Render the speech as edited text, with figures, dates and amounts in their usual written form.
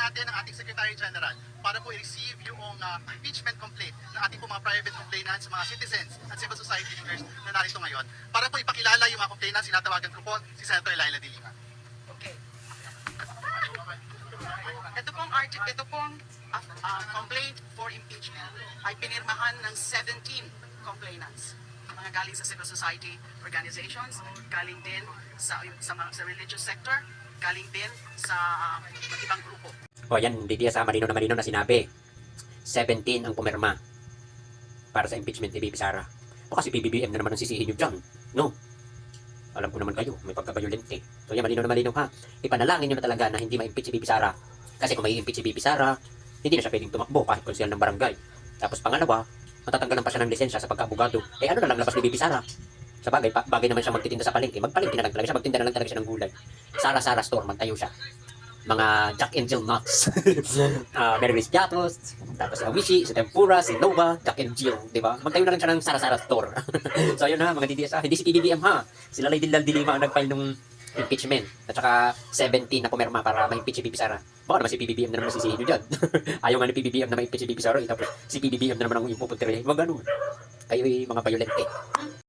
natin ang ating Secretary General para po i-receive yung impeachment complaint ng ating po mga private complainants, mga citizens at civil society leaders na narito ngayon para po ipakilala yung mga complainants. Sinatawagan ko po si Senator Laila De Lima. Okay. Ito pong complaint for impeachment ay pinirmahan ng 17 complainants. Mga galing sa civil society organizations, galing din sa religious sector, galing din sa ibang grupo. O yan, hindi sa malino na sinabi. 17 ang pumirma para sa impeachment ni Bibi Sara. O kasi PBBM na naman ang sisihin nyo dyan. No? Alam ko naman kayo, may pagkabayolente. So yan, malino ha. Ipanalangin nyo na talaga na hindi ma-impeach si Bibi Sara. Kasi kung may impeach si Bibi Sara, hindi na siya pwedeng tumakbo kahit konsyal ng barangay. Tapos pangalawa, matatanggalan pa siya ng lisensya sa pagka-abogado. Eh ano na lang labas ni Bibi Sara? Sa bagay, bagay naman siya magtitinda sa palengke. Magpalengke na lang talaga siya, magtinda na lang talaga siya ng gulay. Sara Store, magtayo siya. Mga Jack and Jill nuts. Mary Grace Piatos, tapos si Awishi, si Tempura, si Nova, Jack and Jill, di ba? Magtayo na lang siya ng Sara Store. So ayun ha, mga DDS, hindi si PBBM ha. Sila Laila De Lima ang nag-file ng impeachment. At saka 17 na pumirma para ma-impeach si Bibi Sara. Baka naman si PBBM na naman sisihin nyo dyan. Ayaw nga ni PBBM na ma-impeach si Bibi Sara. Tapos si PBBM na naman ang ipupuntirin. Mga ganun. Kayo mga violente.